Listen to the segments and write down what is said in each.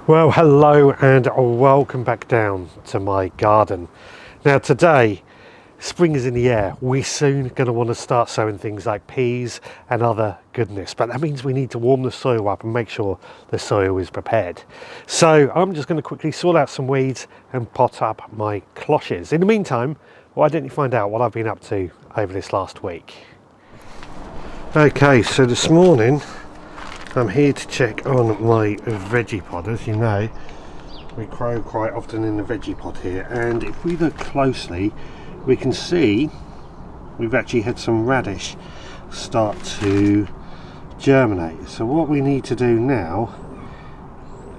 Well, hello and welcome back down to my garden. Now today, spring is in the air. We're soon going to want to start sowing things like peas and other goodness, but that means we need to warm the soil up and make sure the soil is prepared. So I'm just going to quickly sort out some weeds and pot up my cloches. In the meantime, why don't you find out what I've been up to over this last week? Okay, so this morning I'm here to check on my veggie pod. As you know, we grow quite often in the veggie pod here, and if we look closely we can see we've actually had some radish start to germinate. So what we need to do now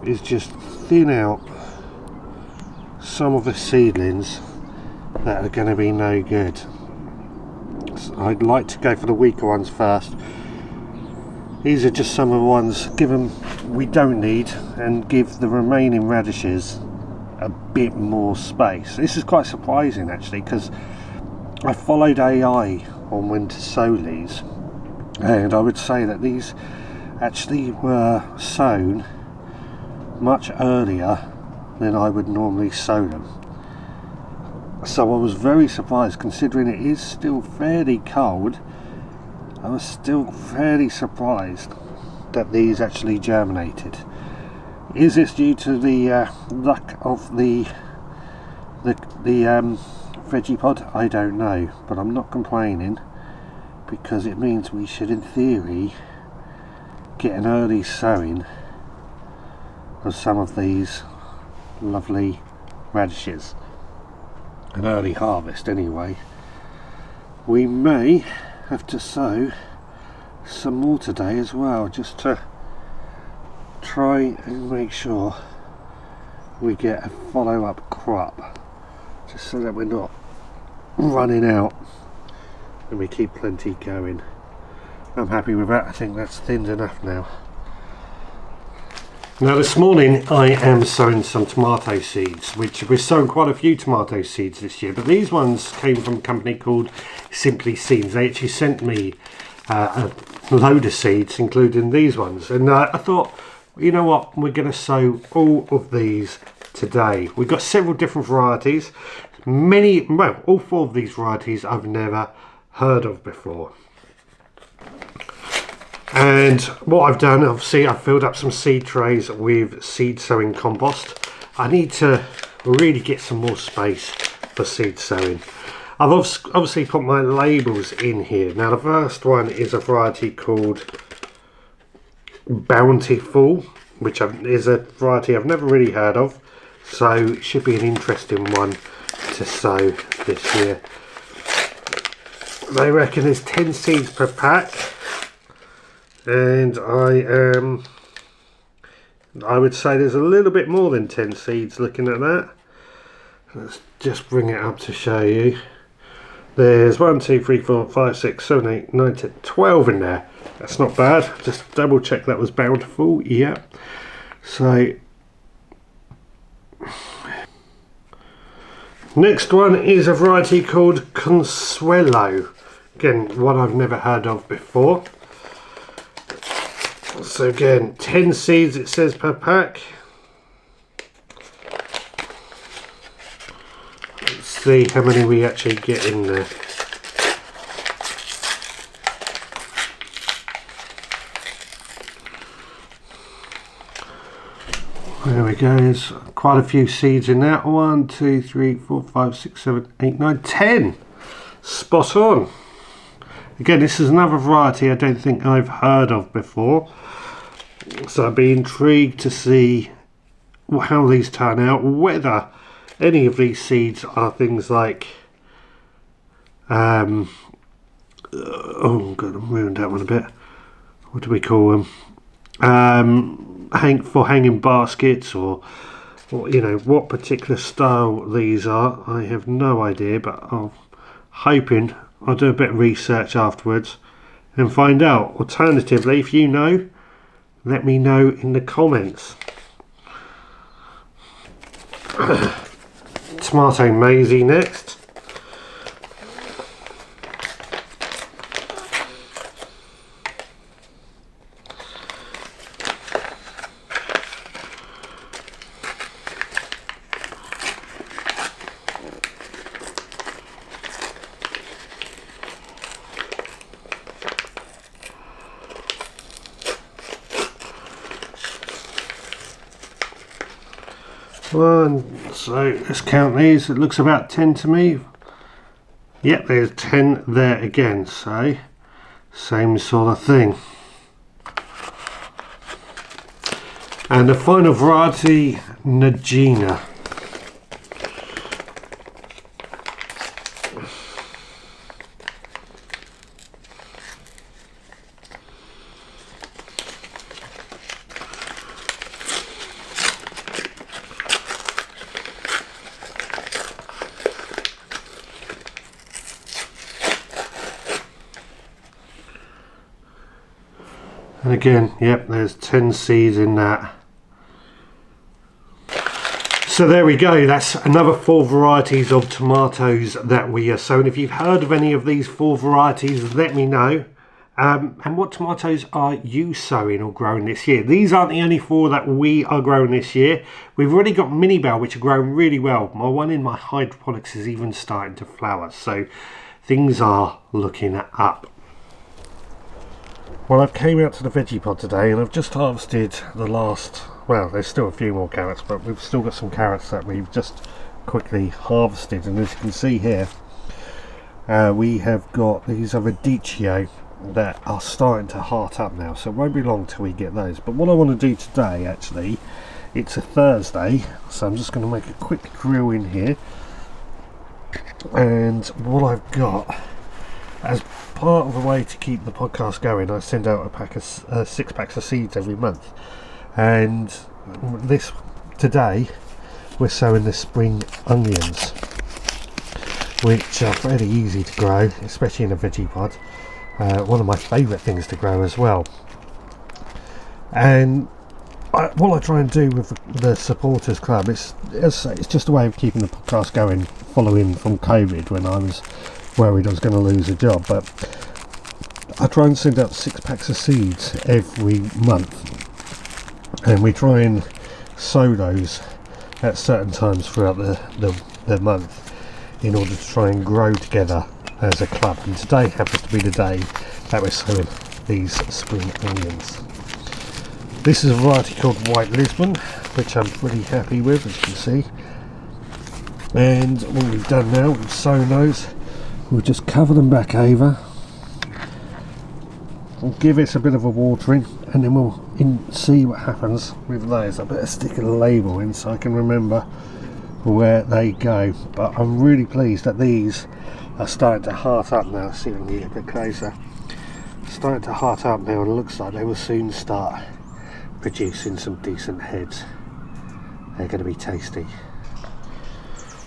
is just thin out some of the seedlings that are going to be no good. So I'd like to go for the weaker ones first. These are just some of the ones, give them we don't need, and give the remaining radishes a bit more space. This is quite surprising actually, because I followed AI on when to sow these, and I would say that these actually were sown much earlier than I would normally sow them. So I was very surprised, considering it is still fairly cold. I was still fairly surprised that these actually germinated. Is this due to the luck of the veggie pod? I don't know, but I'm not complaining, because it means we should, in theory, get an early sowing of some of these lovely radishes. An early harvest anyway. We may have to sow some more today as well, just to try and make sure we get a follow-up crop, just so that we're not running out and we keep plenty going. I'm happy with that. I think that's thinned enough now. Now this morning I am sowing some tomato seeds, which we're sowing quite a few tomato seeds this year, but these ones came from a company called Simply Seeds. They actually sent me a load of seeds, including these ones, and I thought, you know what, we're going to sow all of these today. We've got several different varieties, all four of these varieties I've never heard of before. And what I've done, obviously, I've filled up some seed trays with seed sowing compost. I need to really get some more space for seed sowing. I've obviously put my labels in here. Now the first one is a variety called Bountiful, which is a variety I've never really heard of, so it should be an interesting one to sow this year. They reckon there's 10 seeds per pack, and I would say there's a little bit more than 10 seeds looking at that. Let's just bring it up to show you. There's 1, 2, 3, 4, 5, 6, 7, 8, 9, 10, 12 in there. That's not bad. Just double check that was Bountiful. Yeah. So next one is a variety called Consuelo. Again, one I've never heard of before. So again, 10 seeds it says per pack. Let's see how many we actually get in there. There we go, there's quite a few seeds in that. 1, 2, 3, 4, 5, 6, 7, 8, 9, 10. Spot on. Again, this is another variety I don't think I've heard of before, so I'd be intrigued to see how these turn out, whether any of these seeds are things like oh god, I've ruined that one a bit. What do we call them? For hanging baskets, or you know, what particular style these are, I have no idea, but I'm hoping I'll do a bit of research afterwards and find out. Alternatively, if you know, let me know in the comments. Tomato maisie next. One, so let's count these. It looks about 10 to me. Yep, there's 10 there again, so same sort of thing. And the final variety, Nagina. And again, yep, there's 10 seeds in that. So there we go, that's another 4 varieties of tomatoes that we are sowing. If you've heard of any of these 4 varieties, let me know. And what tomatoes are you sowing or growing this year? These aren't the only 4 that we are growing this year. We've already got mini bell, which are growing really well. My one in my hydroponics is even starting to flower, so things are looking up. Well, I've came out to the veggie pod today and I've just harvested the last, well, there's still a few more carrots, but we've still got some carrots that we've just quickly harvested. And as you can see here, we have got these are Radishes that are starting to heart up now, so it won't be long till we get those. But what I want to do today, actually, it's a Thursday, so I'm just going to make a quick grill in here. And what I've got, as part of the way to keep the podcast going, I send out a pack of 6 packs of seeds every month. And this today we're sowing the spring onions, which are fairly easy to grow, especially in a veggie pod. One of my favourite things to grow as well. And what I try and do with the supporters club is it's just a way of keeping the podcast going, following from COVID when I was worried I was going to lose a job. But I try and send out 6 packs of seeds every month, and we try and sow those at certain times throughout the month in order to try and grow together as a club. And today happens to be the day that we're sowing these spring onions. This is a variety called White Lisbon, which I'm pretty happy with, as you can see. And what we've done now, we've sown those. We'll just cover them back over. We'll give it a bit of a watering, and then we'll see what happens with those. I better stick a label in so I can remember where they go. But I'm really pleased that these are starting to heart up now. See if I can get a bit closer. Starting to heart up now, and it looks like they will soon start producing some decent heads. They're going to be tasty.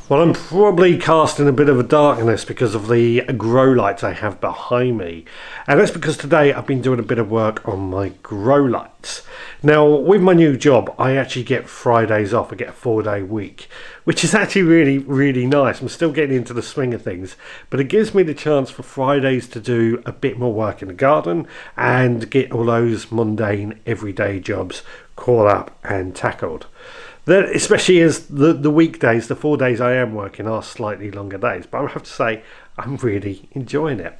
Well, I'm probably casting a bit of a darkness because of the grow lights I have behind me. And that's because today I've been doing a bit of work on my grow lights. Now, with my new job, I actually get Fridays off. I get a 4-day week, which is actually really, really nice. I'm still getting into the swing of things, but it gives me the chance for Fridays to do a bit more work in the garden and get all those mundane, everyday jobs caught up and tackled. That, especially as the weekdays, the 4 days I am working are slightly longer days, but I have to say I'm really enjoying it.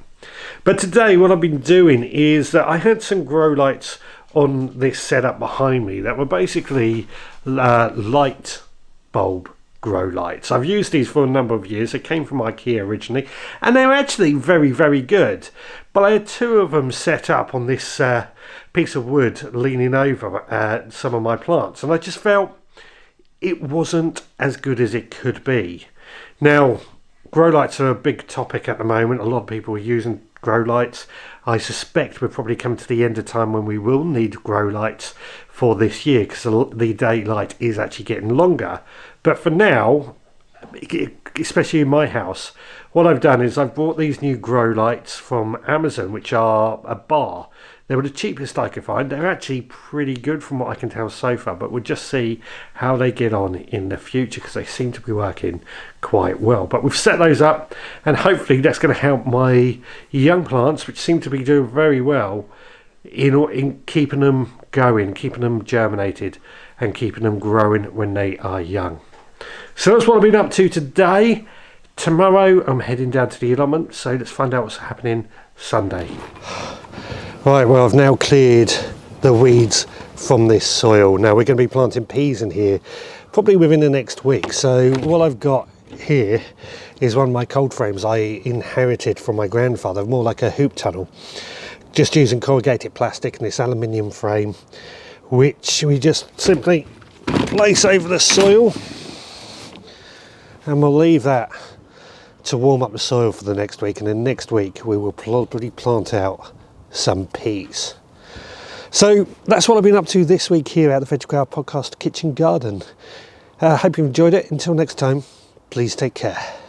But today what I've been doing is that I had some grow lights on this setup behind me that were basically light bulb grow lights. I've used these for a number of years. They came from IKEA originally, and they were actually very, very good. But I had 2 of them set up on this piece of wood leaning over some of my plants, and I just felt it wasn't as good as it could be. Now, grow lights are a big topic at the moment. A lot of people are using grow lights. I suspect we're probably coming to the end of time when we will need grow lights for this year, because the daylight is actually getting longer. But for now, especially in my house, what I've done is I've bought these new grow lights from Amazon, which are a bar. They were the cheapest I could find. They're actually pretty good from what I can tell so far, but we'll just see how they get on in the future, because they seem to be working quite well. But we've set those up, and hopefully that's going to help my young plants, which seem to be doing very well, in keeping them going, keeping them germinated, and keeping them growing when they are young. So that's what I've been up to today. Tomorrow I'm heading down to the allotment, so let's find out what's happening Sunday. Right, well, I've now cleared the weeds from this soil. Now we're going to be planting peas in here, probably within the next week. So what I've got here is one of my cold frames I inherited from my grandfather, more like a hoop tunnel, just using corrugated plastic and this aluminium frame, which we just simply place over the soil, and we'll leave that to warm up the soil for the next week, and then next week we will probably plant out some peas. So that's what I've been up to this week here at the Veg Grower Podcast Kitchen Garden. Hope you enjoyed it. Until next time, please take care.